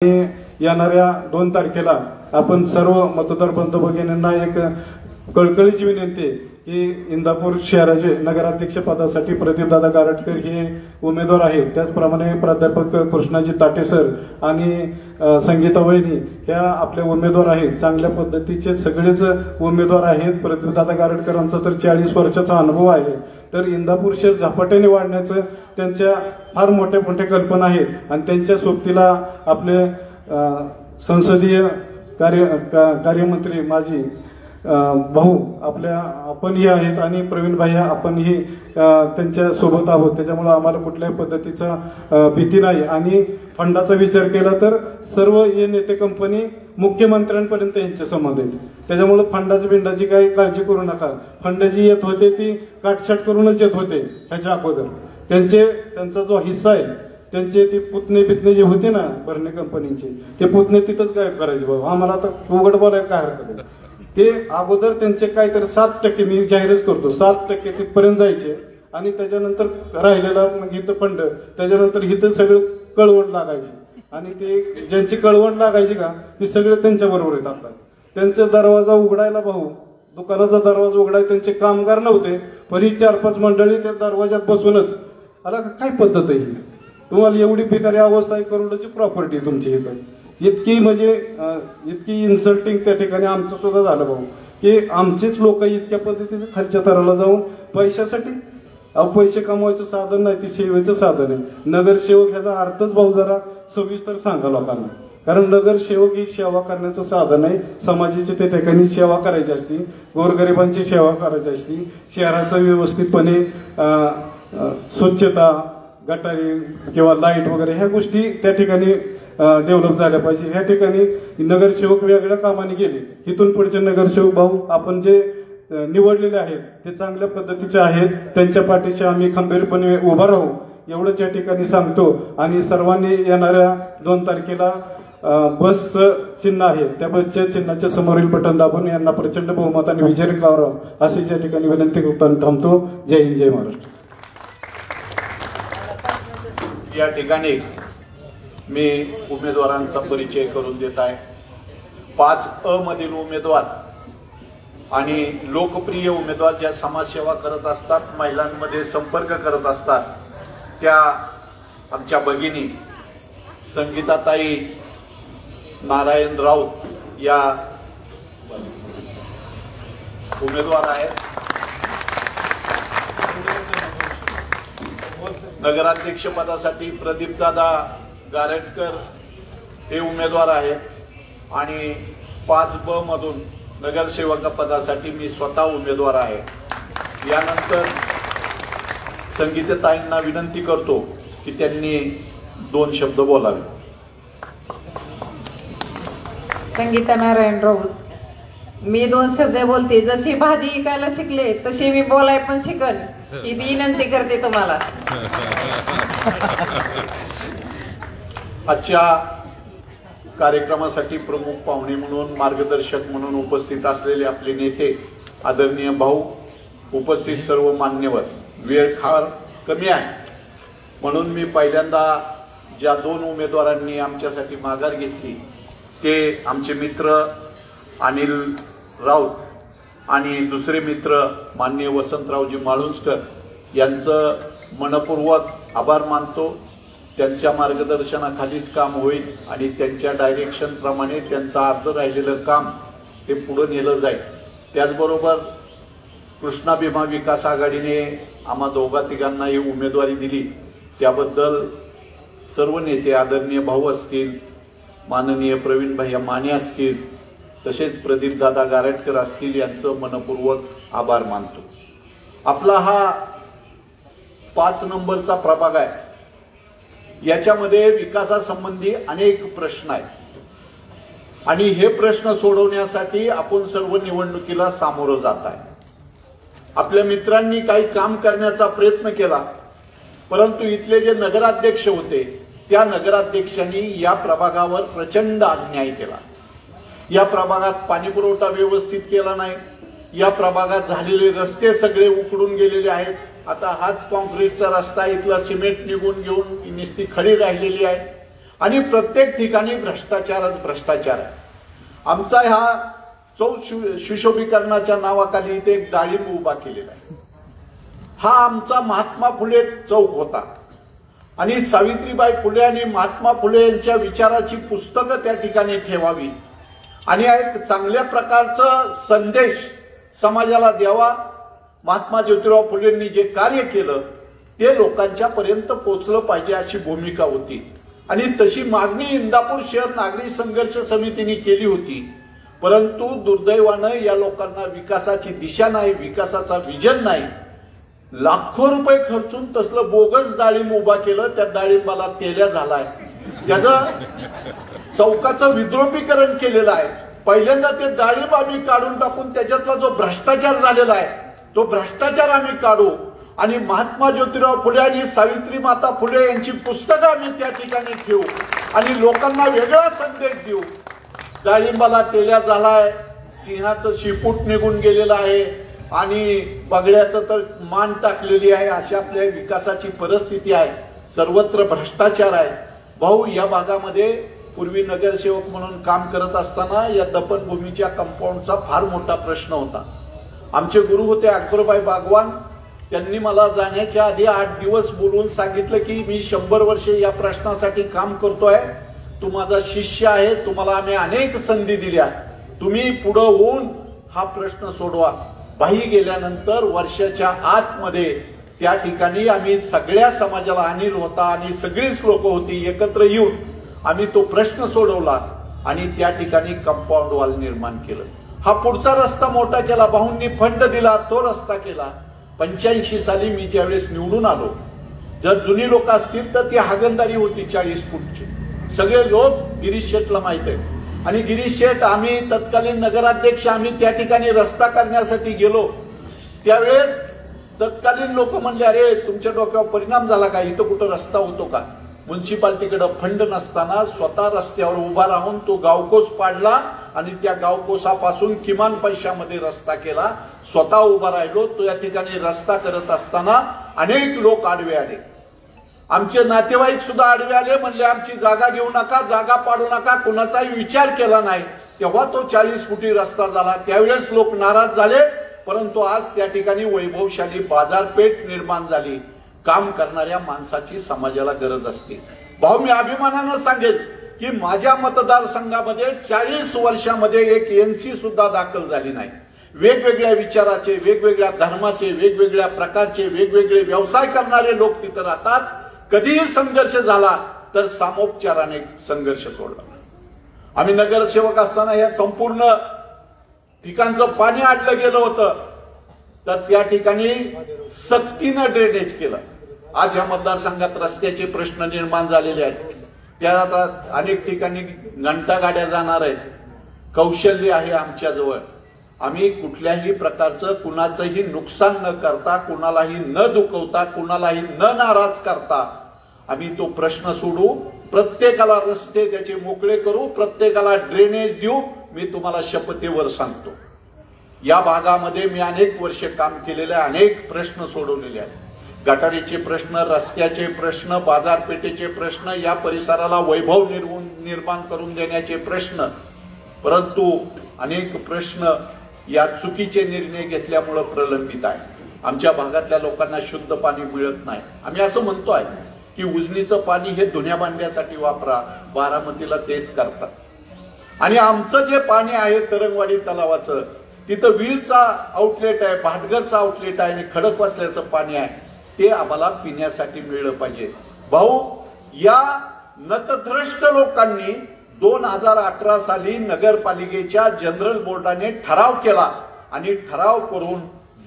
येणाऱ्या 2 तारखेला आपण सर्व मतदार बंधू भगिनींना एक कळकळीची विनंती आहे की इंदापूर शहराचे नगराध्यक्ष पदासाठी प्रदीपदादा गारटकर हे उमेदवार आहेत। त्याचप्रमाणे प्राध्यापक कृष्णाजी ताटे सर आणि संगीता वहिनी ह्या आपले उमेदवार आहेत। चांगल्या पद्धतीचे सगळेच उमेदवार आहेत। प्रदीपदादा गारटकरांचा तर 40 वर्षाचा अनुभव आहे। तर इंदापूर शहर झपाट्याने वाढण्याचं त्यांच्या फार मोठ्या मोठ्या कल्पना आहेत आणि त्यांच्या सोबतीला आपले संसदीय कार्यमंत्री माजी भाऊ आपणही आहेत आणि प्रवीण भाई आपणही त्यांच्या सोबत आहोत। त्याच्यामुळे आम्हाला कुठल्याही पद्धतीचा भीती नाही आणि फंडाचा विचार केला तर सर्व हे नेते कंपनी मुख्यमंत्र्यांपर्यंत यांचे संबंध आहेत। त्याच्यामुळे फंडाची बिंडाची काही काळजी करू नका। फंड जी येत होते ती काटछाट करूनच येत होते। ह्याच्या अगोदर त्यांचा जो हिस्सा आहे त्यांचे ते पुतणे जे होते ना भरणे कंपनीचे ते पुतणे तिथंच काय करायचे बाबा आम्हाला आता उघड बोलायला काय हरकत आहे। ते अगोदर त्यांचे काहीतरी 7% मी जाहीरच करतो 7% तिथपर्यंत जायचे आणि त्याच्यानंतर राहिलेला मग इथं फंड त्याच्यानंतर इथं सगळं कळवण लागायची आणि ते ज्यांची कळवण लागायची का ती सगळे त्यांच्या बरोबर येत असतात। त्यांचा दरवाजा उघडायला भाऊ दुकानाचा दरवाजा उघडायला त्यांचे कामगार नव्हते पण ही 4-5 मंडळी त्या दरवाज्यात बसूनच आला काय पद्धत आहे ही तुम्हाला एवढी बेकारी अवस्था आहे करोडची प्रॉपर्टी तुमची इथं इतकी म्हणजे इतकी इन्सल्टिंग त्या ठिकाणी आमचं सुद्धा झालं भाऊ की आमचेच लोक इतक्या पद्धतीचे खालच्या थराला जाऊन पैशासाठी पैसे कमवायचं साधन नाही ती सेवेचं साधन आहे। नगरसेवक ह्याचा अर्थच भाऊ जरा सविस्तर सांगा लोकांना कारण नगरसेवक ही सेवा करण्याचं साधन आहे। समाजाची त्या ठिकाणी सेवा करायची असती गोरगरिबांची सेवा करायची असती शहराचं व्यवस्थितपणे स्वच्छता गटारी किंवा लाईट वगैरे ह्या गोष्टी त्या ठिकाणी डेव्हलप झाल्या पाहिजे। ह्या ठिकाणी नगरसेवक वेगळ्या कामाने गेले इथून पुढचे नगरसेवक भाऊ आपण जे निवडलेले आहेत ते चांगल्या पद्धतीचे आहेत त्यांच्या पाठीशी आम्ही खंबीरपणे उभा राहू एवढंच या ठिकाणी सांगतो आणि सर्वांनी येणाऱ्या 2 तारखेला बसचं चिन्ह आहे त्या बसच्या चिन्हाच्या समोरील बटन दाबून यांना प्रचंड बहुमताने विजयी करावं अशी या ठिकाणी विनंती करताना थांबतो। जय हिंद जय महाराष्ट्र। या ठिकाणी मी उमेदवारांचा परिचय करून देत आहे। 5 मधील उमेदवार आणि लोकप्रिय उमेदवार ज्या समाजसेवा करत असतात महिलांमध्ये संपर्क करत असतात त्या आमच्या भगिनी संगीताताई नारायण राऊत या उमेदवार आहेत। नगराध्यक्ष पदासाठी प्रदीपदादा गारटकर हे उमेदवार आहेत आणि 5 मधून नगरसेवक पदासाठी मी स्वतः उमेदवार आहे। यानंतर संगीताताईंना विनंती करतो की त्यांनी 2 शब्द बोलावे। संगीता नारायण राऊत मी 2 शब्द बोलते। जशी भाजी विकायला शिकले तशी मी बोलाय पण शिकल ही विनंती करते तुम्हाला। आजच्या कार्यक्रमासाठी प्रमुख पाहुणे म्हणून मार्गदर्शक म्हणून उपस्थित असलेले आपले नेते आदरणीय भाऊ उपस्थित सर्व मान्यवर वेळ फार कमी आहे म्हणून मी पहिल्यांदा ज्या 2 उमेदवारांनी आमच्यासाठी माघार घेतली ते आमचे मित्र अनिल राऊत आणि दुसरे मित्र माननीय वसंतरावजी माळुंजकर यांचं मनपूर्वक आभार मानतो। त्यांच्या मार्गदर्शनाखालीच काम होईल आणि त्यांच्या डायरेक्शन प्रमाणे त्यांचं अर्ध राहिलेलं काम ते पुढे नेलं जाईल। त्याचबरोबर कृष्णा भीमा विकास आघाडीने आम्हा 2-3 उमेदवारी दिली त्याबद्दल सर्व नेते आदरणीय भाऊ असतील माननीय प्रवीण भाई माने असतील तसेच प्रदीपदादा गारटकर असतील यांचं मनपूर्वक आभार मानतो। आपला हा 5 नंबरचा प्रभाग आहे याच्यामध्ये विकासासंबंधी अनेक प्रश्न आहेत आणि हे प्रश्न सोडवण्यासाठी आपण सर्व निवडणुकीला सामोरं जात आहे। आपल्या मित्रांनी काही काम करण्याचा प्रयत्न केला परंतु इथले जे नगराध्यक्ष होते त्या नगराध्यक्षांनी या प्रभागावर प्रचंड अन्याय केला। या प्रभागात पाणीपुरवठा व्यवस्थित केला नाही या प्रभागात झालेले रस्ते सगळे उकडून गेलेले आहेत। आता हाच कॉन्क्रीटचा रस्ता इथला सिमेंट निघून घेऊन नुसती खडी राहिलेली आहे आणि प्रत्येक ठिकाणी भ्रष्टाचारच भ्रष्टाचार आहे. आमचा ह्या चौक सुशोभीकरणाच्या नावाखाली इथे एक डाळिंब उभा केलेला आहे. हा आमचा महात्मा फुले चौक होता आणि सावित्रीबाई फुले आणि महात्मा फुले यांच्या विचाराची पुस्तकं त्या ठिकाणी ठेवावी आणि एक चांगल्या प्रकारचा संदेश समाजाला द्यावा. महात्मा ज्योतिराव फुलेंनी जे कार्य केलं ते लोकांच्या पर्यंत पोहोचलं पाहिजे अशी भूमिका होती आणि तशी मागणी इंदापूर शहर नागरी संघर्ष समितीने केली होती. परंतु दुर्दैवानं या लोकांना विकासाची दिशा नाही, विकासाचा विजन नाही. लाखो रुपये खर्चून तसलं बोगस डाळिंब उभा केलं. त्या डाळिंबाला तेल्या झालाय. त्याचं चौकाचं विद्रोपीकरण केलेलं आहे. पहिल्यांदा ते डाळिंब आम्ही काढून टाकून त्याच्यातला जो भ्रष्टाचार झालेला आहे तो भ्रष्टाचार आम्ही काढू आणि महात्मा ज्योतिराव फुले आणि सावित्री माता फुले यांची पुस्तकं आम्ही त्या ठिकाणी ठेवू आणि लोकांना वेगळा संदेश देऊ. डाळिंबाला तेल्या झालाय, सिंहाचं शिपूट निघून गेलेलं आहे आणि बगड्याचं तर मान टाकलेली आहे. अशी आपल्या विकासाची परिस्थिती आहे. सर्वत्र भ्रष्टाचार आहे. भाऊ, या भागामध्ये पूर्वी नगरसेवक म्हणून काम करत असताना या दफनभूमीच्या कंपाऊंडचा फार मोठा प्रश्न होता. आमचे गुरु होते अकबरबाई बागवान. त्यांनी मला जाण्याच्या आधी 8 दिवस बोलून सांगितलं की मी 100 वर्षे या प्रश्नासाठी काम करतोय. तू माझा शिष्य आहे. तुम्हाला आम्ही अनेक संधी दिल्या. तुम्ही पुढे होऊन हा प्रश्न सोडवा. बाई गेल्यानंतर वर्षाच्या आतमध्ये त्या ठिकाणी आम्ही सगळ्या समाजाला, अनिल होता आणि सगळीच लोक होती, एकत्र येऊन आम्ही तो प्रश्न सोडवला आणि त्या ठिकाणी कंपाऊंड वॉल निर्माण केलं. हा पुढचा रस्ता मोठा केला. भाऊंनी फंड दिला, तो रस्ता केला. 85 साली मी ज्यावेळेस निवडून आलो, जर जुनी लोक असतील तर ती हागणदारी होती 40 फूटची. सगळे लोक गिरीश शेठला माहित आहे आणि गिरीश शेठ, आम्ही तत्कालीन नगराध्यक्ष, आम्ही त्या ठिकाणी रस्ता करण्यासाठी गेलो. त्यावेळेस तत्कालीन लोक म्हणले, अरे तुमच्या डोक्यावर परिणाम झाला का? इथं कुठं रस्ता होतो का? म्युन्सिपाल्टीकडे फंड नसताना स्वतः रस्त्यावर उभा राहून तो गावकोस पाडला आणि त्या गावकोसापासून किमान पैशामध्ये रस्ता केला. स्वतः उभा राहिलो. तो या ठिकाणी रस्ता करत असताना अनेक लोक आडवे आले. आमचे नातेवाईक सुद्धा आडवे आले. म्हणले आमची जागा घेऊ नका, जागा पाडू नका. कोणाचाही विचार केला नाही. तेव्हा तो 40 फुटी रस्ता झाला. त्यावेळेस लोक नाराज झाले. परंतु आज त्या ठिकाणी वैभवशाली बाजारपेठ निर्माण झाली. काम करणाऱ्या माणसाची समाजाला गरज असते. भाऊ, मी अभिमानानं सांगेल की माझ्या मतदारसंघामध्ये 40 वर्षामध्ये एक एनसी सुद्धा दाखल झाली नाही. वेगवेगळ्या विचाराचे, वेगवेगळ्या धर्माचे, वेगवेगळ्या प्रकारचे, वेगवेगळे व्यवसाय करणारे लोक तिथं राहतात. कधीही संघर्ष झाला तर सामोपचाराने संघर्ष सोडला. आम्ही नगरसेवक असताना या संपूर्ण ठिकाणचं पाणी अडलं गेलं होतं तर त्या ठिकाणी सक्तीनं ड्रेनेज केलं. आज या मतदारसंघात रस्त्याचे प्रश्न निर्माण झालेले आहेत. त्या आता अनेक ठिकाणी घंटा गाड्या जाणार आहेत. कौशल्य आहे आमच्याजवळ. आम्ही कुठल्याही प्रकारचं कुणाचंही नुकसान न करता, कुणालाही न दुखवता, कुणालाही न नाराज करता आम्ही तो प्रश्न सोडू. प्रत्येकाला रस्ते त्याचे मोकळे करू, प्रत्येकाला ड्रेनेज देऊ. मी तुम्हाला शपथेवर सांगतो, या भागामध्ये मी अनेक वर्ष काम केलेले, अनेक प्रश्न सोडवलेले आहेत. गटारीचे प्रश्न, रस्त्याचे प्रश्न, बाजारपेठेचे प्रश्न, या परिसराला वैभव निर्माण करून देण्याचे प्रश्न. परंतु अनेक प्रश्न या चुकीचे निर्णय घेतल्यामुळे प्रलंबित आहे. आमच्या भागातल्या लोकांना शुद्ध पाणी मिळत नाही. आम्ही असं म्हणतो आहे की उजनीचं पाणी हे धुण्या भांड्यासाठी वापरा. बारामतीला तेच करतात. आणि आमचं जे पाणी आहे तरंगवाडी तलावाचं, तिथं वीरचा आउटलेट आहे, भाटघरचा आउटलेट आहे आणि खडकवासल्याचं पाणी आहे, ते आम्हाला पिण्यासाठी मिळलं पाहिजे. भाऊ, या नतद्रष्ट लोकांनी 2018 साली नगरपालिकेच्या जनरल बोर्डाने ठराव केला आणि ठराव करून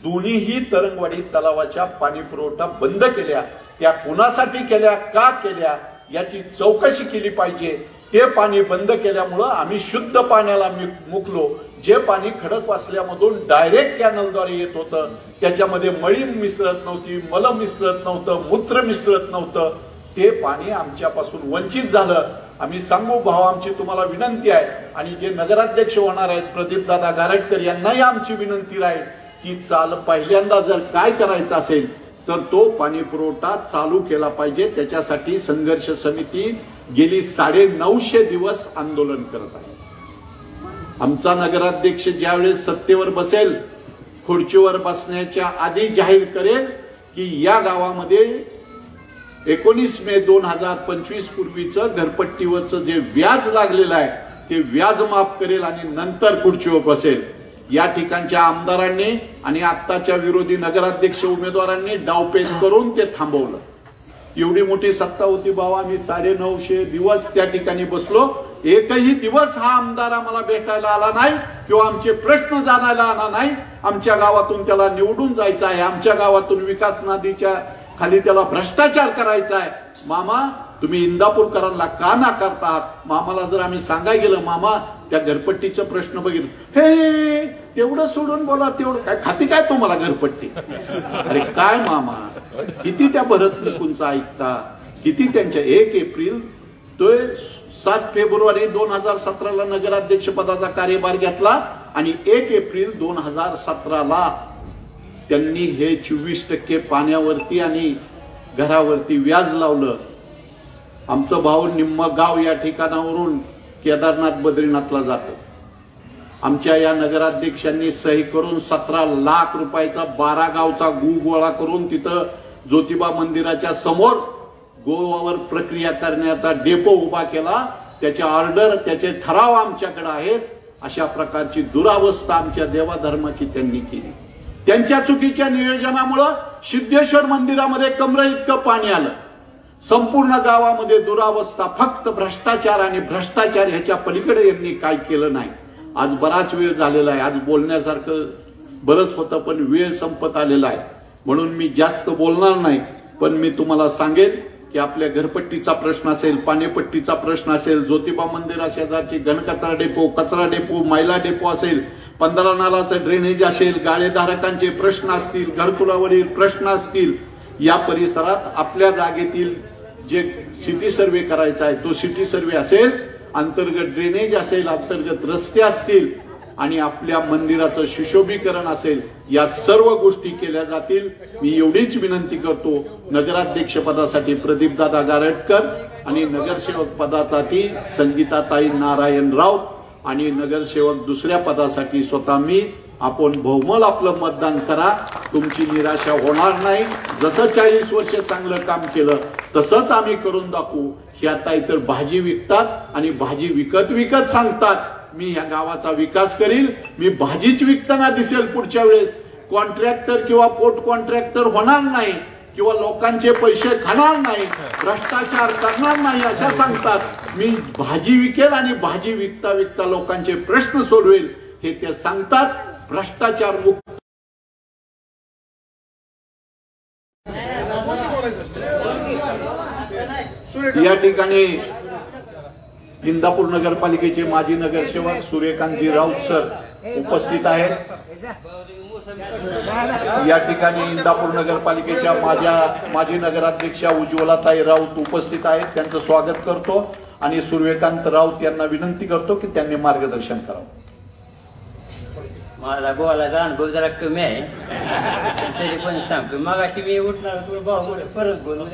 दोन्हीही तरंगवाडी तलावाच्या पाणी पुरवठा बंद केल्या. त्या कुणासाठी केल्या, का केल्या याची चौकशी केली पाहिजे. ते पाणी बंद केल्यामुळं आम्ही शुद्ध पाण्याला मुकलो. जे पाणी खडकवासल्यामधून डायरेक्ट कॅनलद्वारे येत होतं, त्याच्यामध्ये मळी मिसळत नव्हती, मल मिसळत नव्हतं, मूत्र मिसळत नव्हतं, ते पाणी आमच्यापासून वंचित झालं. आम्ही सांगू भाऊ, आमची तुम्हाला विनंती आहे आणि जे नगराध्यक्ष होणार आहेत प्रदीपदादा गारटकर यांनाही आमची विनंती राहील की चाल पहिल्यांदा जर काय करायचं असेल तर तो पाणी पुरवठा चालू केला पाहिजे. त्याच्यासाठी संघर्ष समिती गेली 950 दिवस आंदोलन करत आहे. आमचा नगराध्यक्ष ज्यावेळेस सत्तेवर बसेल, खुर्चीवर बसण्याच्या आधी जाहीर करेल की या गावामध्ये 19 मे 2025 पूर्वीचं घरपट्टीवरचं जे व्याज लागलेलं आहे ते व्याज माफ करेल आणि नंतर खुर्चीवर बसेल. या ठिकाणच्या आमदारांनी आणि आत्ताच्या विरोधी नगराध्यक्ष उमेदवारांनी डावपेच करून ते थांबवलं. एवढी मोठी सत्ता होती बाबा, आम्ही 950 दिवस त्या ठिकाणी बसलो. एकही दिवस हा आमदार आम्हाला भेटायला आला नाही किंवा आमचे प्रश्न जाणायला आला नाही. आमच्या गावातून त्याला निवडून जायचं आहे, आमच्या गावातून विकास नदीच्या खाली त्याला भ्रष्टाचार करायचा आहे. मामा तुम्ही इंदापूरकरांना का नाकारतात? मामाला जर आम्ही सांगायला गेलं, मामा त्या घरपट्टीचा प्रश्न बघितलं, हे तेवढं सोडून बोला, तेवढं काय खाती काय तुम्हाला घरपट्टी? अरे काय मामा, किती त्या भरत निकूंचा ऐकता, किती त्यांच्या 1 एप्रिल तो 7 फेब्रुवारी 2017ला नगराध्यक्ष पदाचा कार्यभार घेतला आणि 1 एप्रिल 2017ला त्यांनी हे 24% पाण्यावरती आणि घरावरती व्याज लावलं. आमचं भाऊ निम्म गाव या ठिकाणावरून केदारनाथ बद्रीनाथला जातं. आमच्या या नगराध्यक्षांनी सही करून 17 लाख रुपयाचा 12 गावचा गू गोळा करून तिथं ज्योतिबा मंदिराच्या समोर गोवावर प्रक्रिया करण्याचा डेपो उभा केला. त्याचे ऑर्डर, त्याचे ठराव आमच्याकडे आहेत. अशा प्रकारची दुरावस्था आमच्या देवाधर्माची त्यांनी केली. त्यांच्या चुकीच्या नियोजनामुळं सिद्धेश्वर मंदिरामध्ये कमरे इतकं पाणी आलं. संपूर्ण गावामध्ये दुरावस्था, फक्त भ्रष्टाचार आणि भ्रष्टाचार ह्याच्या पलीकडे यांनी काय केलं नाही. आज बराच वेळ झालेला आहे, आज बोलण्यासारखं बरंच होतं पण वेळ संपत आलेला आहे, म्हणून मी जास्त बोलणार नाही. पण मी तुम्हाला सांगेन की आपल्या घरपट्टीचा प्रश्न असेल, पाणीपट्टीचा प्रश्न असेल, ज्योतिबा मंदिरा शेजारची घनकचरा डेपो, कचरा डेपो, मैला डेपो असेल, 15 नालाचं ड्रेनेज असेल, गाळेधारकांचे प्रश्न असतील, घरकुलावरील प्रश्न असतील, या परिसरात आपल्या जागेतील जे सिटी सर्व्हे करायचा आहे तो सिटी सर्व्हे असेल, अंतर्गत ड्रेनेज असेल, अंतर्गत रस्ते असतील आणि आपल्या मंदिराचं सुशोभीकरण असेल, या सर्व गोष्टी केल्या जातील. मी एवढीच विनंती करतो, नगराध्यक्ष पदासाठी प्रदीपदादा गारटकर आणि नगरसेवक पदासाठी संगीताताई नारायण राऊत आणि नगरसेवक दुसऱ्या पदासाठी स्वतः मी. आपण बहुमल आपलं मतदान करा, तुमची निराशा होणार नाही. जसं 40 वर्ष चांगलं काम केलं तसंच आम्ही करून दाखवू. हे आता इतर भाजी विकतात आणि भाजी विकत सांगतात मी ह्या गावाचा विकास करील. मी भाजीच विकताना दिसेल पुढच्या वेळेस. कॉन्ट्रॅक्टर किंवा पोट कॉन्ट्रॅक्टर होणार नाही किंवा लोकांचे पैसे खाणार नाही, भ्रष्टाचार करणार नाही अशा सांगतात. मी भाजी विकेल आणि भाजी विकता विकता लोकांचे प्रश्न सोडवेल हे ते सांगतात. भ्रष्टाचार मुक्त या ठिकाणी इंदापूर नगरपालिकेचे माजी नगरसेवक सूर्यकांतजी राऊत सर उपस्थित आहेत. या ठिकाणी इंदापूर नगरपालिकेच्या माजी नगराध्यक्षा उज्ज्वलाताई राऊत उपस्थित आहेत. त्यांचं स्वागत करतो आणि सूर्यकांत राऊत यांना विनंती करतो की त्यांनी मार्गदर्शन करावं. माझा बोलायचा अनुभव जरा कमी आहे तरी पण सांगतो. मग अशी मी उठणार परत बोलून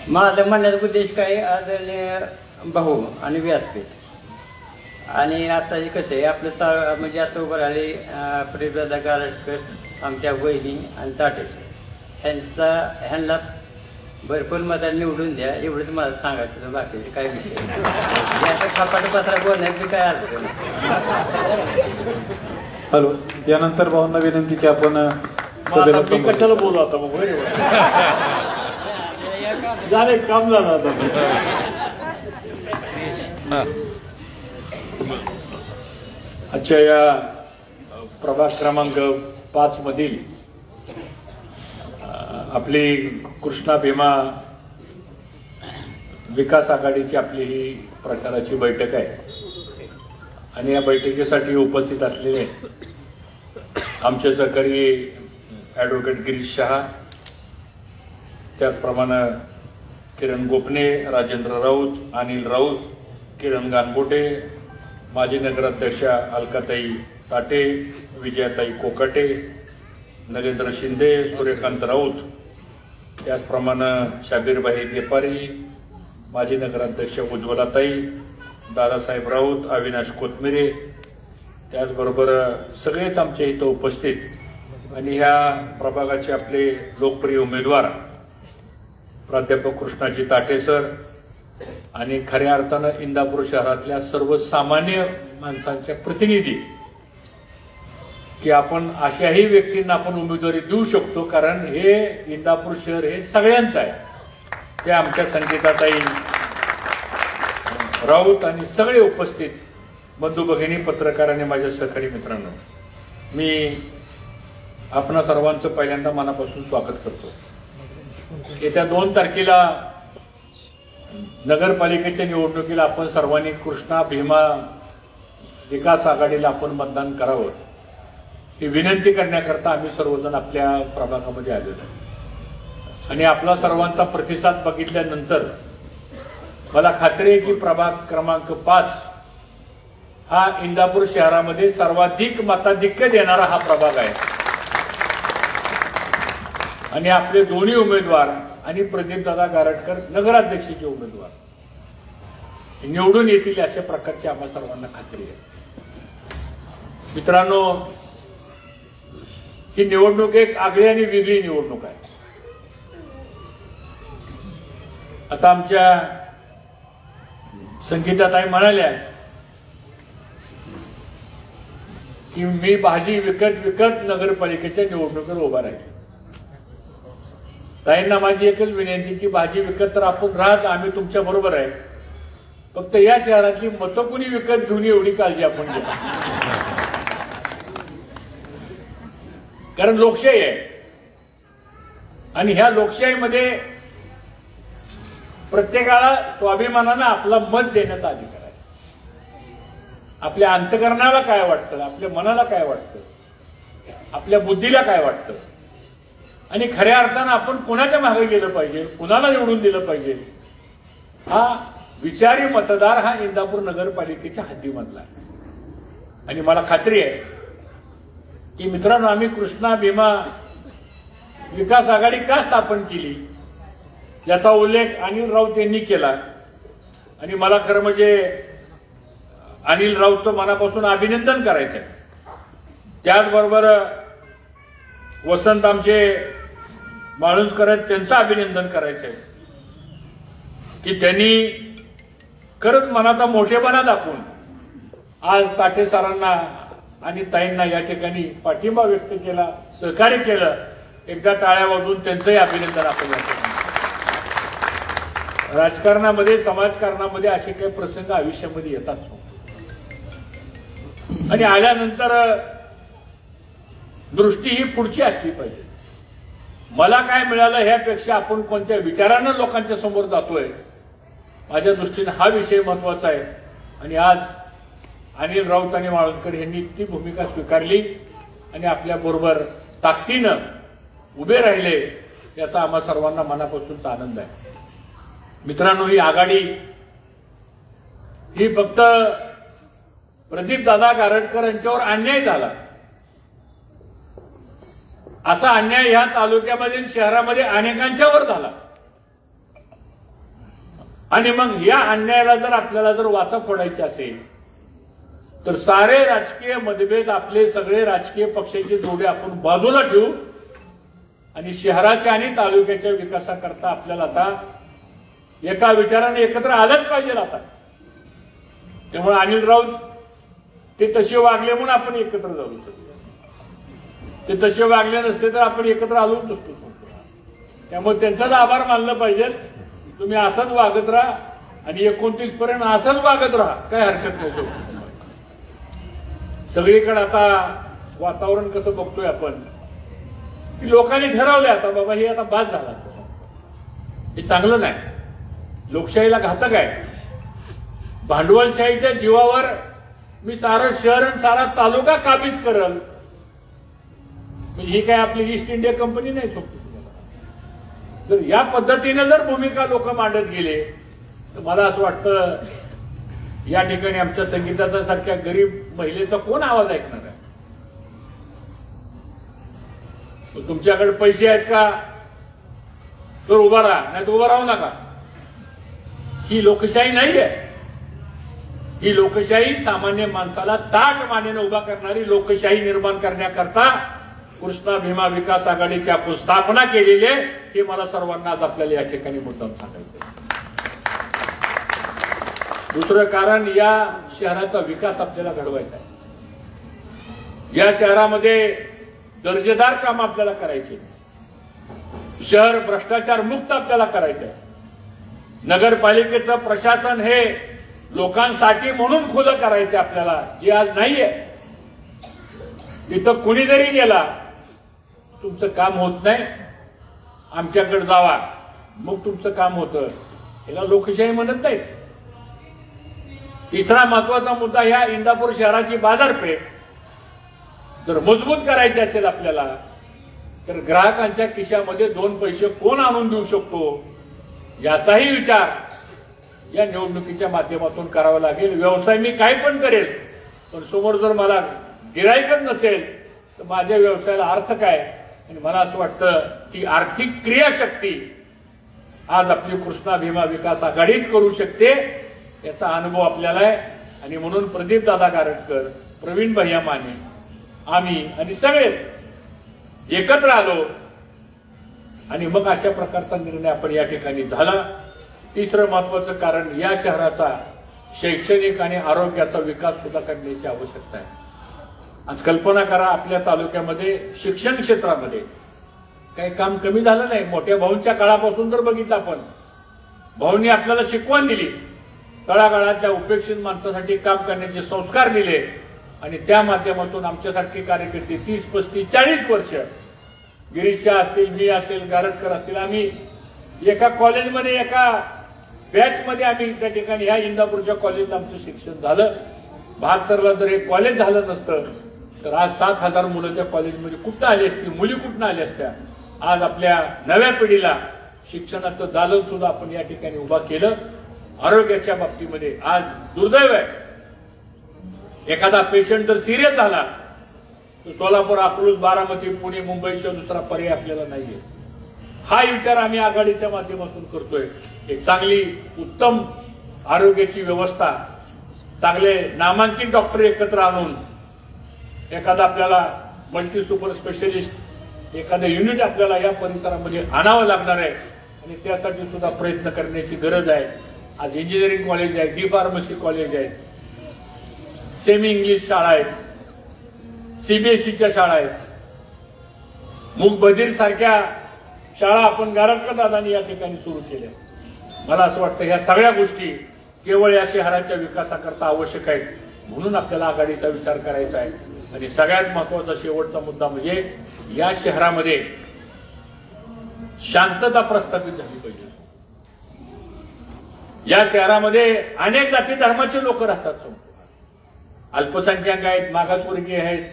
माझा म्हणण्याचा उद्देश काय, आदरणीय भाऊ आणि व्यासपीठ आणि आता कसं आहे आपलं म्हणजे आता उभं राहिले प्रदीपदादा गारटकर, आमच्या वहिनी आणि ताटे ह्यांना भरपूर मतांनी निवडून द्या, एवढंच मला सांगायचं. बाकी काय विषय नाही, खपाट पत्रा बोलण्याची काय अर्थ नाही. हॅलो, यानंतर भाऊंना विनंती की आपण कशाला बोलू आता मग झाले काम झालं आता. अच्छा, या प्रभाग क्रमांक 5 मधील आपली कृष्णा भीमा विकास आघाडीची आपली ही प्रचाराची बैठक आहे आणि या बैठकीसाठी उपस्थित असलेले आमचे सहकारी ॲडव्होकेट गिरीश शहा, त्याचप्रमाणे किरण गोपने, राजेंद्र राऊत, अनिल राऊत, किरण गानबोटे, माजी नगराध्यक्षा अलकाताई ताटे, विजयाताई कोकाटे, नरेंद्र शिंदे, सूर्यकांत राऊत, त्याचप्रमाणे शाबीरबाई गेपारी, माजी नगराध्यक्ष उज्ज्वलाताई, दादासाहेब राऊत, अविनाश कोथमिरे, त्याचबरोबर सगळेच आमच्या इथं उपस्थित आणि ह्या प्रभागाचे आपले लोकप्रिय उमेदवार प्राध्यापक कृष्णाजी ताटे सर आणि खऱ्या अर्थानं इंदापूर शहरातल्या सर्वसामान्य माणसांच्या प्रतिनिधी, की आपण अशाही व्यक्तींना आपण उमेदवारी देऊ शकतो, कारण हे इंदापूर शहर हे सगळ्यांचं आहे. ते आमच्या संगीताताई राऊत आणि सगळे उपस्थित बंधू भगिनी, पत्रकार आणि माझ्या सहकारी मित्रांनो, मी आपणा सर्वांचं पहिल्यांदा मनापासून स्वागत करतो. येत्या 2 तारखेला नगरपालिकेच्या निवडणुकीला आपण सर्वांनी कृष्णा भीमा विकास आघाडीला आपण मतदान करावं ही विनंती करण्याकरता आम्ही सर्वजण आपल्या प्रभागामध्ये आलेलो आहे. आणि आपला सर्वांचा प्रतिसाद बघितल्यानंतर मला खात्री आहे की प्रभाग क्रमांक 5 हा इंदापूर शहरामध्ये सर्वाधिक मताधिक्य देणारा हा प्रभाग आहे. आणि आपले दोन्ही उमेदवार आणि प्रदीपदादा गारटकर नगराध्यक्षाचे उमेदवार निवडून येतील अशा प्रकारची आम्हा सर्वांना खात्री आहे. मित्रांनो, ही निवडणूक एक आगळी आणि वेगळी निवडणूक आहे. आता आमच्या संगीताताई म्हणाल्या की मी भाजी विकत विकत नगरपालिकेच्या निवडणुकीवर उभा राहील. ताईंना माझी एकच विनंती की भाजी विकत तर आपण राहत, आम्ही तुमच्या बरोबर आहे, फक्त या शहरातली मतं कुणी विकत घेऊन एवढी काळजी आपण घ्या. कारण लोकशाही आहे आणि ह्या लोकशाहीमध्ये प्रत्येकाला स्वाभिमानानं आपला मत देण्याचा अधिकार आहे. आपल्या अंतःकरणाला काय वाटतं, आपल्या मनाला काय वाटतं, आपल्या बुद्धीला काय वाटतं आणि खऱ्या अर्थानं आपण कुणाच्या मागे गेलं पाहिजे, कुणाला निवडून दिलं पाहिजे, हा विचारी मतदार हा इंदापूर नगरपालिकेच्या हद्दीमधला आहे. आणि मला खात्री आहे की मित्रांनो, आम्ही कृष्णा भीमा विकास आघाडी का स्थापन केली याचा उल्लेख अनिल राऊत यांनी केला. आणि मला खरं म्हणजे अनिल राऊतचं मनापासून अभिनंदन करायचं आहे. त्याचबरोबर वसंत आमचे माळुंजकर आहेत, त्यांचं अभिनंदन करायचं आहे की त्यांनी खरंच मनाचा मोठेपणा दाखवून आज ताटे सरांना आणि ताईंना या ठिकाणी पाठिंबा व्यक्त केला, सहकार्य केलं. एकदा टाळ्या वाजवून त्यांचंही अभिनंदन आपण या ठिकाणी. राजकारणामध्ये, समाजकारणामध्ये असे काही प्रसंग आयुष्यामध्ये येतात आणि आल्यानंतर दृष्टी ही पुढची असली पाहिजे. मला काय मिळालं ह्यापेक्षा आपण कोणत्या विचारानं लोकांच्या समोर जातोय, माझ्या दृष्टीने हा विषय महत्वाचा आहे. आणि आज अनिल राऊत आणि माळुंजकर यांनी ती भूमिका स्वीकारली आणि आपल्या बरोबर ताकदीनं उभे राहिले, याचा आम्हा सर्वांना मनापासूनचा आनंद आहे. मित्रांनो, ही आघाडी ही फक्त प्रदीपदादा गारटकर यांच्यावर अन्याय झाला असा अन्याय ह्या तालुक्यामधील शहरामध्ये अनेकांच्यावर झाला. आणि मग या अन्यायाला जर आपल्याला जर वाचा फोडायची असेल तर सारे राजकीय मतभेद, आपले सगळे राजकीय पक्षाचे जोडे आपण बाजूला ठेवू आणि शहराच्या आणि तालुक्याच्या विकासाकरता आपल्याला आता एका विचाराने एकत्र आलंच पाहिजे. आता त्यामुळे अनिल राऊत ते तसे वागले म्हणून आपण एकत्र जाऊ शकतो. ते तसे वागले नसते तर आपण एकत्र आलोच नसतो. त्यामुळे त्यांचाच आभार मानलं पाहिजे. तुम्ही असंच वागत राहा आणि 29 पर्यंत असंच वागत राहा, काय हरकत नाही. सगळीकडे आता वातावरण कसं बघतोय आपण की लोकांनी ठरवलंय आता बाबा हे आता बाद झाला, हे चांगलं नाही, लोकशाहीला घातक आहे. भांडवलशाहीच्या जीवावर मी सारं शहर आणि सारा तालुका काबीज करल, म्हणजे ही काय आपली ईस्ट इंडिया कंपनी नाही सोपती. जर या पद्धतीने जर भूमिका लोक मांडत गेले तर मला असं वाटतं या ठिकाणी आमच्या संगीतासारख्या गरीब महिलेचा कोण आवाज ऐकणार आहे. तुमच्याकडे पैसे आहेत का तर उभा राहा, नाही तर उभा राहू नका. ही लोकशाही नाही आहे. ही लोकशाही सामान्य माणसाला ताट मानेने उभा करणारी लोकशाही निर्माण करण्याकरता कृष्णा भीमा विकास आघाडीची आपण स्थापना केलेली आहे. हे मला सर्वांना आज आपल्याला या ठिकाणी मुद्दाम सांगायचं. दुसरं कारण, या शहराचा विकास आपल्याला घडवायचा आहे. या शहरामध्ये दर्जेदार काम आपल्याला करायचे. शहर भ्रष्टाचार मुक्त आपल्याला करायचं आहे. नगरपालिकेचं प्रशासन हे लोकांसाठी म्हणून खुलं करायचं आपल्याला, जे आज नाहीये. तिथं कुणी जरी गेला, तुमचं काम होत नाही, आमच्याकडे जावा मग तुमचं काम होतं, याला लोकशाही म्हणत नाही. तिसरा महत्वाचा मुद्दा, ह्या इंदापूर शहराची बाजारपेठ जर मजबूत करायची असेल आपल्याला, तर ग्राहकांच्या खिशामध्ये 2 पैसे कोण आणून देऊ शकतो याचाही विचार या निवडणुकीच्या माध्यमातून करावा लागेल. व्यवसाय मी काय पण करेल, पण समोर जर मला गिराईकच नसेल तर माझ्या व्यवसायाला अर्थ काय. आणि मला असं वाटतं की आर्थिक क्रियाशक्ती आज आपली कृष्णा भीमा विकास आघाडीच करू शकते, याचा अनुभव आपल्याला आहे. आणि म्हणून प्रदीप दादा गारटकर, प्रवीण भैया माने, आम्ही आणि सगळे एकत्र आलो आणि मग अशा प्रकारचा निर्णय आपण या ठिकाणी झाला. तिसरं महत्वाचं कारण, या शहराचा शैक्षणिक आणि आरोग्याचा विकास सुद्धा करण्याची आवश्यकता आहे. आज कल्पना करा, आपल्या तालुक्यामध्ये शिक्षण क्षेत्रामध्ये काही काम कमी झालं नाही. मोठ्या भाऊंच्या काळापासून जर बघितलं आपण, भाऊंनी आपल्याला शिकवण दिली, तळागाळातल्या उपेक्षित माणसासाठी काम करण्याचे संस्कार दिले आणि त्या माध्यमातून आमच्यासारखे कार्यकर्ते 30, 35, 40 वर्ष, गिरीश शाह असतील, मी असेल, गारटकर असतील, आम्ही एका कॉलेजमध्ये, एका बॅचमध्ये आम्ही त्या ठिकाणी ह्या इंदापूरच्या कॉलेजला आमचं शिक्षण झालं. 72ला जर हे कॉलेज झालं नसतं तर आज 7,000 मुलं त्या कॉलेजमध्ये कुठं आली असती, मुली कुठं आल्या असत्या. आज आपल्या नव्या पिढीला शिक्षणाचं दालन सुद्धा आपण या ठिकाणी उभा केलं. आरोग्याच्या बाबतीमध्ये आज दुर्दैव आहे, एखादा पेशंट जर सिरियस झाला तर सोलापूर, अकलूज, बारामती, पुणे, मुंबईशिवाय दुसरा पर्याय आपल्याला नाहीये. हा विचार आम्ही आघाडीच्या माध्यमातून करतोय. एक चांगली उत्तम आरोग्याची व्यवस्था, चांगले नामांकित डॉक्टर एकत्र आणून एखादा आपल्याला मल्टी सुपर स्पेशलिस्ट एखादं युनिट आपल्याला या परिसरामध्ये आणावं लागणार आहे आणि त्यासाठी सुद्धा प्रयत्न करण्याची गरज आहे. आज इंजिनिअरिंग कॉलेज आहे, डी फार्मसी कॉलेज आहे, सेमी इंग्लिश शाळा आहेत, सीबीएसईच्या शाळा आहेत, मूक बधीर सारख्या शाळा आपण गारटकर दादांनी या ठिकाणी सुरू केल्या. मला असं वाटतं ह्या सगळ्या गोष्टी केवळ या शहराच्या विकासाकरता आवश्यक आहेत. म्हणून आपल्याला आघाडीचा विचार करायचा आहे. आणि सगळ्यात महत्वाचा शेवटचा मुद्दा म्हणजे या शहरामध्ये शांतता प्रस्थापित झाली पाहिजे. या शहरामध्ये अनेक जाती धर्माचे लोक राहतात. अल्पसंख्याक आहेत, मागासवर्गीय आहेत,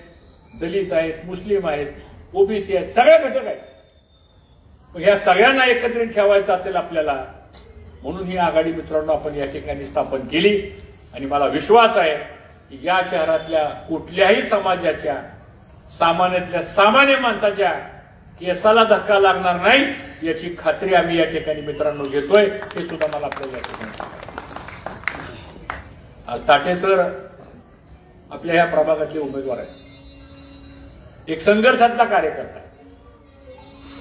दलित आहेत, मुस्लिम आहेत, ओबीसी आहेत, सगळे घटक आहेत. ह्या सगळ्यांना एकत्रित ठेवायचं असेल आपल्याला, म्हणून ही आघाडी मित्रांनो आपण या ठिकाणी स्थापन केली. आणि मला विश्वास आहे की या शहरातल्या कुठल्याही समाजाच्या, सामान्यातल्या सामान्य माणसाच्या केसाला धक्का लागणार नाही याची खात्री आम्ही या ठिकाणी मित्रांनो घेतोय. हे सुद्धा मला आपल्याला या ठिकाणी आज ताटे सर आपल्या ह्या प्रभागातले उमेदवार आहेत. एक संघर्षातला कार्यकर्ता,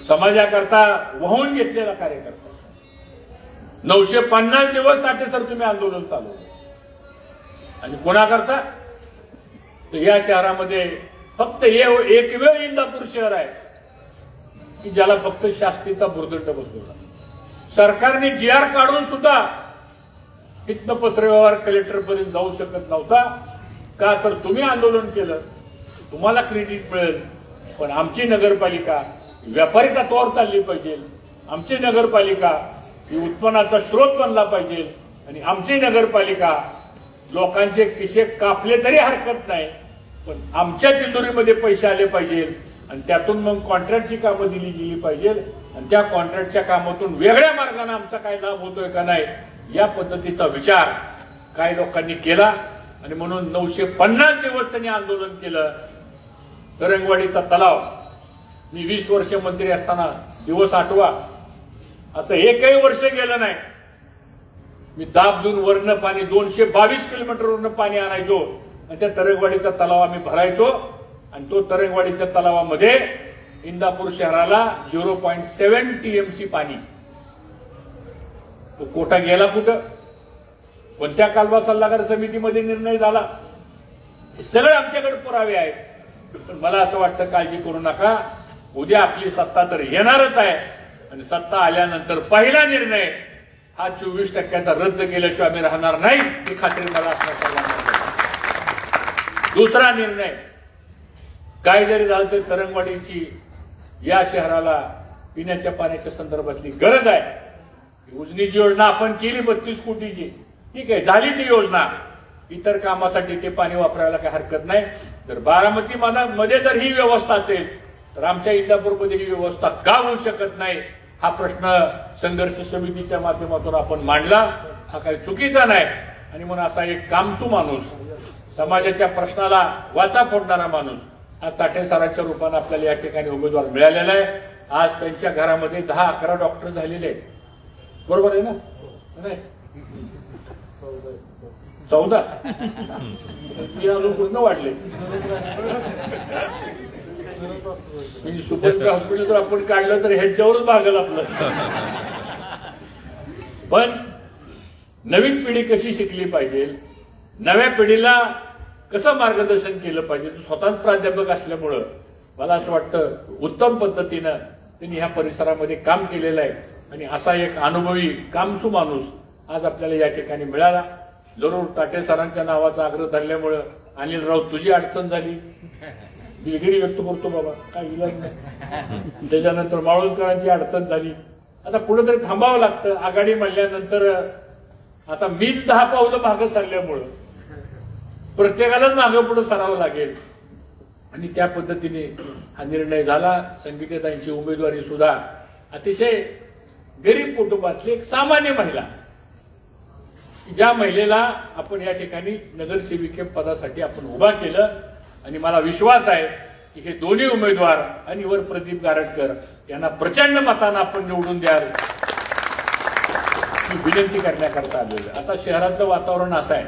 समाजाकरता वाहून घेतलेला कार्यकर्ता. 950 दिवस ताटे सर तुम्ही आंदोलन चालवलं आणि कोणाकरता? तर या शहरामध्ये फक्त एकमेव इंदापूर शहर आहे की ज्याला फक्त शास्तीचा भुर्दंड बसवला. सरकारने GR काढून सुद्धा इथनं पत्रव्यवहार कलेक्टरपर्यंत जाऊ शकत नव्हता. का तर तुम्ही आंदोलन केलं, तुम्हाला क्रेडिट मिळेल, पण आमची नगरपालिका व्यापारी तत्वावर चालली पाहिजे, आमची नगरपालिका ही उत्पन्नाचा स्रोत बनला पाहिजे आणि आमची नगरपालिका लोकांचे खिसे कापले तरी हरकत नाही, पण आमच्या तिजोरीमध्ये पैसे आले पाहिजे आणि त्यातून मग कॉन्ट्रॅक्टची कामं दिली गेली पाहिजे आणि त्या कॉन्ट्रॅक्टच्या कामातून वेगळ्या मार्गाने आमचा काय लाभ होतोय का नाही या पद्धतीचा विचार काही लोकांनी केला. आणि म्हणून 950 दिवस त्यांनी आंदोलन केलं. तरंगवाडीचा तलाव मी 20 वर्ष मंत्री असताना दिवस आठवा, असं एकही वर्ष गेलं नाही मी दाबदून वरनं पाणी 222 किलोमीटरवरनं पाणी आणायचो आणि त्या तरंगवाडीचा तलाव आम्ही भरायचो आणि तो तरंगवाडीच्या तलावामध्ये इंदापूर शहराला 0.7 TMC पाणी. तो कोटा गेला कुठं? कोणत्या कालवा सल्लागार समितीमध्ये निर्णय झाला? हे सगळे आमच्याकडे पुरावे आहेत. पण मला असं वाटतं काळजी करू नका, उद्या आपली सत्ता तर येणारच आहे आणि सत्ता आल्यानंतर पहिला निर्णय हा 24% रद्द केल्याशिवाय आम्ही राहणार नाही ही खात्री मला असणार. दुसरा निर्णय काय जरी झालं तर तरंगवाडीची या शहराला पिण्याच्या पाण्याच्या संदर्भातली गरज आहे. उजनीची योजना आपण केली 32 कोटीची, ठीक आहे, झाली ती योजना. इतर कामासाठी ते पाणी वापरायला काही हरकत नाही. जर बारामती मध्ये जर ही व्यवस्था असेल तर आमच्या इंदापूरमध्ये ही व्यवस्था का होऊ शकत नाही हा प्रश्न संघर्ष समितीच्या माध्यमातून आपण मांडला. हा काही चुकीचा नाही आणि म्हणून असा एक कामसू माणूस, समाजाच्या प्रश्नाला वाचा फोडणारा माणूस आज ताटे सरांच्या रूपाने आपल्याला या ठिकाणी उमेदवार मिळालेला आहे. आज त्यांच्या घरामध्ये 10-11 डॉक्टर झालेले आहेत, बरोबर आहे ना? नाही 14 अजून पूर्ण वाढले. म्हणजे सुपर हॉस्पिटल जर आपण काढलं तर ह्याच्यावरच भागल आपलं. पण नवीन पिढी कशी शिकली पाहिजे, नव्या पिढीला कसं मार्गदर्शन केलं पाहिजे, स्वतःच प्राध्यापक असल्यामुळं मला असं वाटतं उत्तम पद्धतीनं त्यांनी ह्या परिसरामध्ये काम केलेलं आहे आणि असा एक अनुभवी कामसू माणूस आज आपल्याला या ठिकाणी मिळाला. जरूर ताटे सरांच्या नावाचा आग्रह धरल्यामुळं अनिल राऊत तुझी अडचण झाली, दिलगिरी व्यक्त करतो बाबा, काय इलाज नाही. त्याच्यानंतर माळुसकरांची अडचण झाली. आता कुठेतरी थांबावं लागतं. आघाडी म्हणल्यानंतर आता मीच 10 पावलं मागं सरल्यामुळं प्रत्येकालाच मागं पुढे सरावं लागेल आणि त्या पद्धतीने हा निर्णय झाला. संगीताताईंची उमेदवारी सुद्धा अतिशय गरीब कुटुंबातली एक सामान्य महिला, ज्या महिलेला आपण या ठिकाणी नगरसेविके पदासाठी आपण उभा केलं आणि मला विश्वास आहे की हे दोन्ही उमेदवार आणि वर प्रदीप गारटकर यांना प्रचंड मतानं आपण निवडून द्याल ही विनंती करण्याकरता आलेलं. आता शहरातलं वातावरण असं आहे,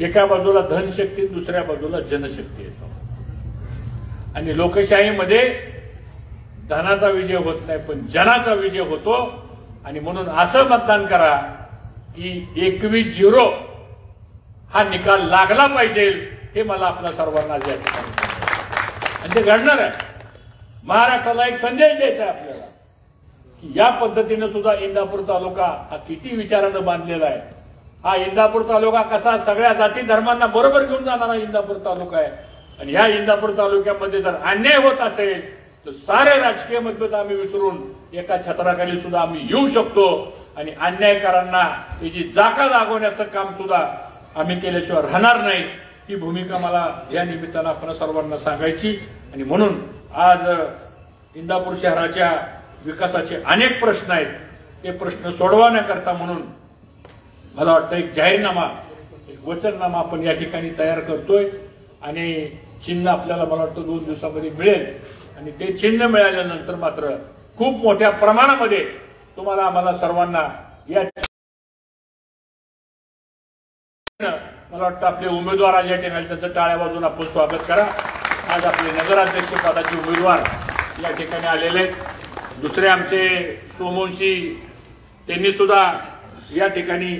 एका बाजूला धनशक्ती, दुसऱ्या बाजूला जनशक्ती येतो आणि लोकशाहीमध्ये धनाचा विजय होत नाही पण जनाचा विजय होतो. आणि म्हणून असं मतदान करा की 21-0 हा निकाल लागला पाहिजे, हे मला आपल्या सर्वांना या ठिकाणी आणि ते घडणार आहे. महाराष्ट्राला एक संदेश द्यायचा आहे आपल्याला की या पद्धतीनं सुद्धा इंदापूर तालुका हा किती विचारानं बांधलेला आहे. हा इंदापूर तालुका कसा सगळ्या जाती धर्मांना बरोबर घेऊन जाणारा इंदापूर तालुका आहे आणि ह्या इंदापूर तालुक्यामध्ये जर अन्याय होत असेल तर सारे राजकीय मतभेद आम्ही विसरून एका छत्राखाली सुद्धा आम्ही येऊ शकतो आणि अन्यायकारांना त्याची जागा लागवण्याचं काम सुद्धा आम्ही केल्याशिवाय राहणार नाही. ही भूमिका मला या निमित्तानं आपण सर्वांना सांगायची आणि म्हणून आज इंदापूर शहराच्या विकासाचे अनेक प्रश्न आहेत, ते प्रश्न सोडवण्याकरता म्हणून मला वाटतं एक जाहीरनामा, एक वचननामा आपण या ठिकाणी तयार करतोय आणि चिन्ह आपल्याला मला वाटतं 2 दिवसामध्ये मिळेल आणि ते चिन्ह मिळाल्यानंतर मात्र खूप मोठ्या प्रमाणामध्ये तुम्हाला आम्हाला सर्वांना या मला वाटतं आपले उमेदवार आज या ठिकाणी त्यांचं टाळ्या वाजवून आपण स्वागत करा. आज आपले नगराध्यक्ष पदाचे उमेदवार या ठिकाणी आलेले आहेत. दुसरे आमचे सोमवंशी त्यांनी सुद्धा या ठिकाणी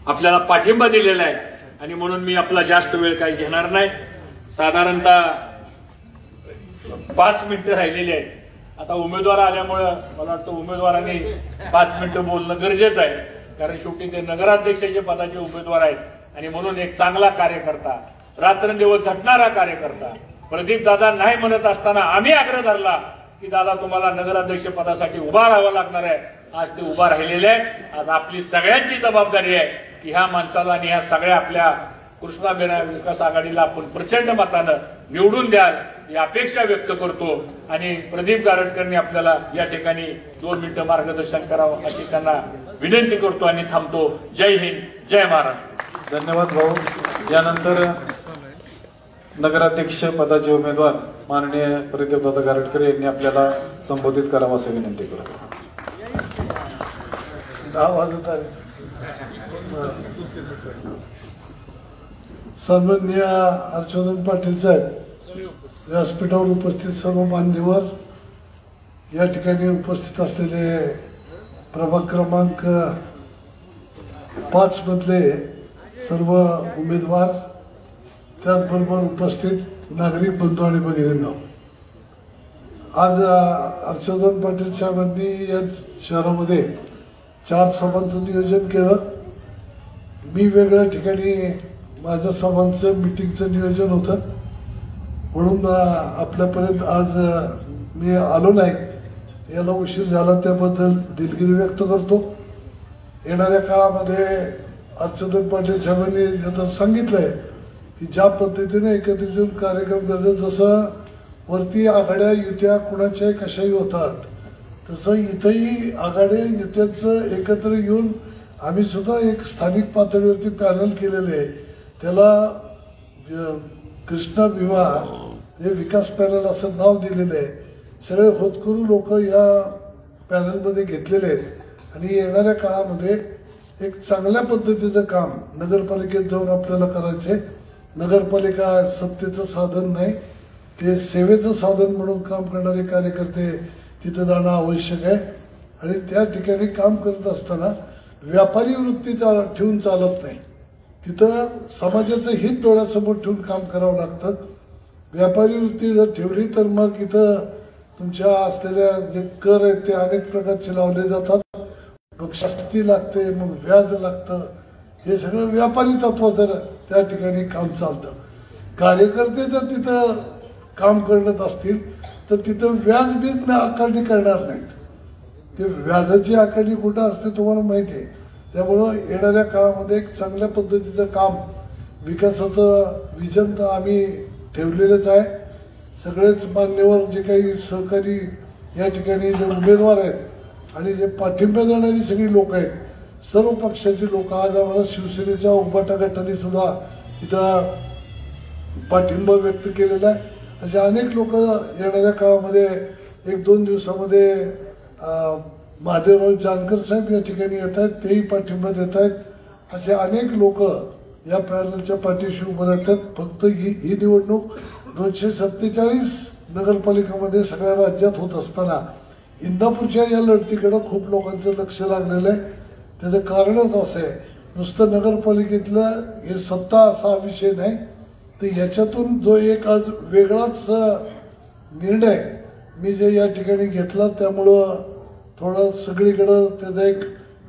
आपल्याला पाठिंबा दिलेला आहे आणि म्हणून मी आपला जास्त वेळ काही घेणार नाही. साधारणतः 5 मिनिटं राहिलेली आहेत. आता उमेदवार आल्यामुळं मला वाटतं उमेदवारांनी 5 मिनिटं बोलणं गरजेचं आहे कारण शेवटी ते नगराध्यक्षाचे पदाचे उमेदवार आहेत आणि म्हणून एक चांगला कार्यकर्ता, रात्रंदिवस झटणारा कार्यकर्ता प्रदीप दादा नाही म्हणत असताना आम्ही आग्रह धरला की दादा तुम्हाला नगराध्यक्ष पदासाठी उभा राहावं लागणार आहे. आज ते उभा राहिलेले आहेत. आज आपली सगळ्यांची जबाबदारी आहे की ह्या माणसाला आणि ह्या सगळ्या आपल्या कृष्णा मेहरा विकास आघाडीला आपण प्रचंड मतानं निवडून द्याल ही अपेक्षा व्यक्त करतो आणि प्रदीप गारटकरनी आपल्याला या ठिकाणी 2 मिनिटं मार्गदर्शन करावं अशी त्यांना विनंती करतो आणि थांबतो. जय हिंद, जय महाराष्ट्र. धन्यवाद भाऊ. यानंतर नगराध्यक्ष पदाचे उमेदवार माननीय प्रदीपदादा गारटकर यांनी आपल्याला संबोधित करावं असं विनंती करतो. 10 वाजत आहे. सन्माननीय हर्षवर्धन पाटील साहेब, व्यासपीठावर उपस्थित सर्व मान्यवर, या ठिकाणी उपस्थित असलेले प्रभाग क्रमांक 5 मधले सर्व उमेदवार, त्याचबरोबर उपस्थित नागरिक बंधू आणि भगिनींनो, आज हर्षवर्धन पाटील साहेबांनी या शहरामध्ये 4 सभांचं नियोजन केलं. मी वेगळ्या ठिकाणी माझ्या सभांचं मीटिंगचं नियोजन होतं, म्हणून आपल्यापर्यंत आज मी आलो नाही. याला उशीर झाला त्याबद्दल दिलगिरी व्यक्त करतो. येणाऱ्या काळामध्ये हर्षवर्धन पाटील साहेबांनी आता सांगितलंय की ज्या पद्धतीने एकत्रित येऊन कार्यक्रम करतात, जसं वरती आघाड्या युत्या कुणाच्याही कशाही होतात, तसं इथंही आघाड्या युत्याचं एकत्र येऊन आम्ही सुद्धा एक स्थानिक पातळीवरती पॅनल केलेले आहे. त्याला कृष्णा विवाह हे विकास पॅनल असं नाव दिलेलं आहे. सगळे होतकरू लोक या पॅनलमध्ये घेतलेले आहेत आणि येणाऱ्या काळामध्ये एक चांगल्या पद्धतीचं काम नगरपालिकेत जाऊन आपल्याला करायचं आहे. नगरपालिका सत्तेचं साधन नाही, ते सेवेचं साधन म्हणून काम करणारे कार्यकर्ते तिथं जाणं आवश्यक आहे. आणि त्या ठिकाणी काम करत असताना व्यापारी वृत्ती ठेवून चालत नाही. तिथं समाजाचं हित डोळ्यासमोर ठेवून काम करावं लागतं. व्यापारी वृत्ती जर ठेवली तर मग इथं तुमच्या असलेल्या जे कर आहेत ते अनेक प्रकारचे लावले जातात. मग शास्ती लागते, मग व्याज लागतं. हे सगळं व्यापारी तत्व जर त्या ठिकाणी काम चालतं. कार्यकर्ते जर तिथं काम करत असतील तर तिथं व्याज बीज आकारणी करणार नाहीत. ते व्याजाची आकारणी कुठं असते तुम्हाला माहिती आहे. त्यामुळं येणाऱ्या काळामध्ये एक चांगल्या पद्धतीचं काम, विकासाचं विजन तर आम्ही ठेवलेलंच आहे. सगळेच मान्यवर जे काही सहकारी या ठिकाणी जे उमेदवार आहेत आणि जे पाठिंबा देणारी सगळी लोक आहेत, सर्व पक्षाची लोक, आज आम्हाला शिवसेनेच्या उभाटा गटाने सुद्धा इथं पाठिंबा व्यक्त केलेला आहे. असे अनेक लोक येणाऱ्या काळामध्ये 1-2 दिवसामध्ये महादेवराव जानकर साहेब या ठिकाणी येत आहेत, तेही पाठिंबा देत आहेत. असे अनेक लोक या पॅनलच्या पाठीशी उभं राहतात. फक्त ही निवडणूक 247 नगरपालिकेमध्ये सगळ्या राज्यात होत असताना इंदापूरच्या या लढतीकडे खूप लोकांचं लक्ष लागलेलं आहे. त्याचं कारणच असं आहे, नुसतं नगरपालिकेतलं हे सत्ता असा विषय नाही, तर याच्यातून जो एक आज वेगळाच निर्णय मी जे या ठिकाणी घेतला, त्यामुळं थोडं सगळीकडं त्याचा एक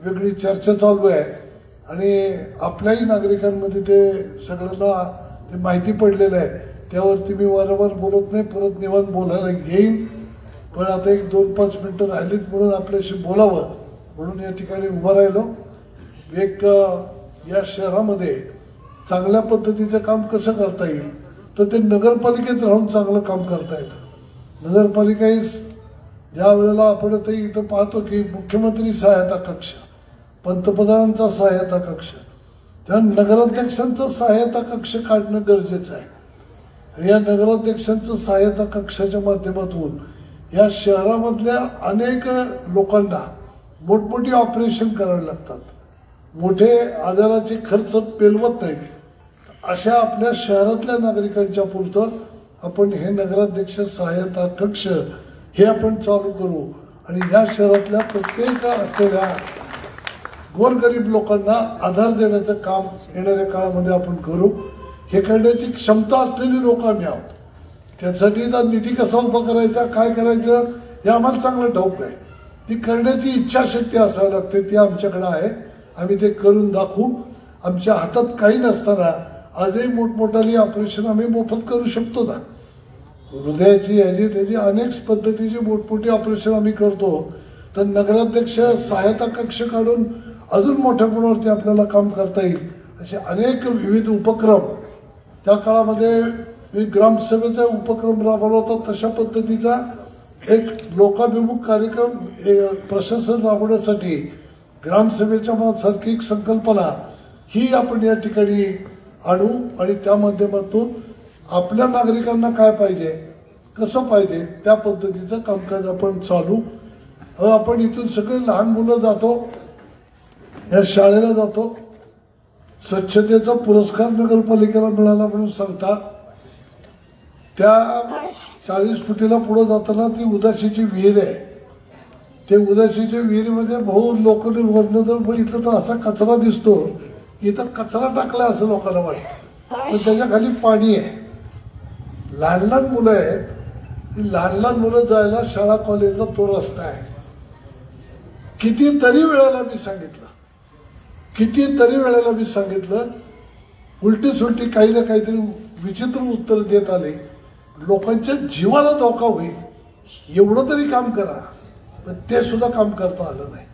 वेगळी चर्चा चालू आहे आणि आपल्याही नागरिकांमध्ये ते सगळ्यांना ते माहिती पडलेलं आहे. त्यावरती मी वारंवार बोलत नाही, परत निवांत बोलायला घेईन. पण आता 1-2-5 मिनटं राहिलीत म्हणून आपल्याशी बोलावं म्हणून या ठिकाणी उभं राहिलो. एक या शहरामध्ये चांगल्या पद्धतीचं काम कसं करता येईल, तर ते नगरपालिकेत राहून चांगलं काम करता येतं. नगरपालिका ही ज्या वेळेला आपण ते इथं पाहतो की मुख्यमंत्री सहायता कक्ष, पंतप्रधानांचा सहायता कक्ष, त्या नगराध्यक्षांचं सहायता कक्ष काढणं गरजेचं आहे. आणि या नगराध्यक्षांचं सहायता कक्षाच्या माध्यमातून या शहरामधल्या अनेक लोकांना मोठमोठी ऑपरेशन करावी लागतात. मोठे आजाराचे खर्च पेलवत नाहीत. अशा आपल्या शहरातल्या नागरिकांच्या पुरतं आपण हे नगराध्यक्ष सहायता कक्ष हे आपण चालू करू आणि या शहरातल्या प्रत्येक असलेल्या गोरगरीब लोकांना आधार देण्याचं काम येणाऱ्या काळामध्ये आपण करू. हे करण्याची क्षमता असलेली लोक आम्ही आहोत. त्यासाठी निधी कसा उभा करायचा, काय करायचं हे आम्हाला चांगलं ठाऊक आहे. ती करण्याची इच्छाशक्ती असावी लागते, ती आमच्याकडे आहे. आम्ही ते करून दाखवू. आमच्या हातात काही नसताना आजही मोठमोठाली ऑपरेशन आम्ही मोफत करू शकतो ना. हृदयाची याची त्याची अनेक पद्धतीची मोठमोठी ऑपरेशन आम्ही करतो. तर नगराध्यक्ष सहायता कक्ष काढून अजून मोठ्या गुणावरती आपल्याला काम करता येईल. असे अनेक विविध उपक्रम त्या काळामध्ये मी ग्रामसभेचा उपक्रम राबवला होता. तशा पद्धतीचा एक लोकाभिमुख कार्यक्रम प्रशासन राबवण्यासाठी ग्रामसभेच्या सारखी एक संकल्पना ही आपण या ठिकाणी आणू आणि त्या माध्यमातून आपल्या नागरिकांना काय पाहिजे, कसं पाहिजे त्या पद्धतीचं कामकाज आपण चालू. आपण इथून सगळे लहान मुलं जातो, या शाळेला जातो. स्वच्छतेचा पुरस्कार नगरपालिकेला मिळाला म्हणून सांगता. त्या 40 फुटीला पुढे जाताना ती उदासीची विहीर आहे. ते उदासीच्या विहिरीमध्ये भाऊ लोक वर्ण जर बघितलं तर असा कचरा दिसतो, इथं कचरा टाकला असं लोकांना वाटतं, पण त्याच्या खाली पाणी आहे. लहान लहान मुलं आहेत, ही लहान लहान मुलं जायला शाळा कॉलेजला तो रस्ता आहे. कितीतरी वेळेला मी सांगितलं, उलटी सुलटी काही ना काहीतरी विचित्र उत्तर देत आले. लोकांच्या जीवाला धोका होईल एवढं तरी काम करा, पण ते सुद्धा काम करता आलं नाही.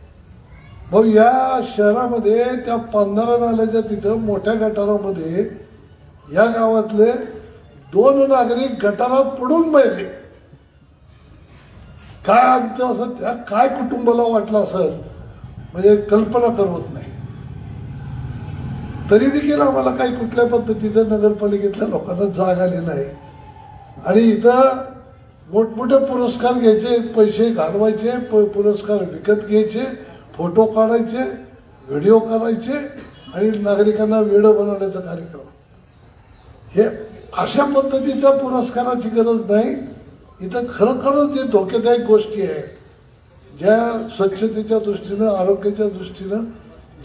भाऊ या शहरामध्ये त्या पांढरा नाल्याच्या तिथं मोठ्या गटारामध्ये या गावातले 2 नागरिक गटारात पडून मेले. काय आमचं असं त्या काय कुटुंबाला वाटलं असेल म्हणजे कल्पना करवत नाही. तरी देखील आम्हाला काही कुठल्या पद्धतीचं नगरपालिकेतल्या लोकांना जाग आली नाही. आणि इथं मोठमोठे पुरस्कार घ्यायचे, पैसे घालवायचे, पुरस्कार विकत घ्यायचे, फोटो काढायचे, व्हिडिओ करायचे आणि नागरिकांना वेडं बनवण्याचा कार्यक्रम. हे अशा पद्धतीच्या पुरस्काराची गरज नाही. इथं खरोखरच जे धोकेदायक गोष्टी आहेत, ज्या स्वच्छतेच्या दृष्टीनं, आरोग्याच्या दृष्टीनं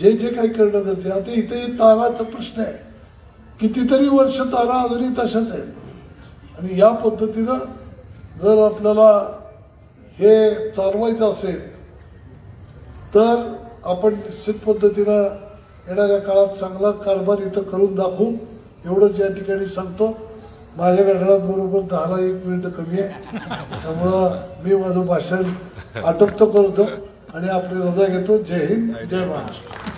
जे जे काही करणं गरजेचं आहे. आता इथे ताराचा प्रश्न आहे, कितीतरी वर्ष तारा अजूनही तशाच आहेत. आणि या पद्धतीनं जर आपल्याला हे चालवायचं असेल तर आपण निश्चित पद्धतीनं येणाऱ्या काळात चांगला कारभार इथं करून दाखवू, एवढंच या ठिकाणी सांगतो. माझ्या घड्याळात बरोबर 10ला 1 मिनिट कमी आहे, त्यामुळं मी माझं भाषण आटोपतो करतो आणि आपली रजा घेतो. जय हिंद, जय महाराष्ट्र.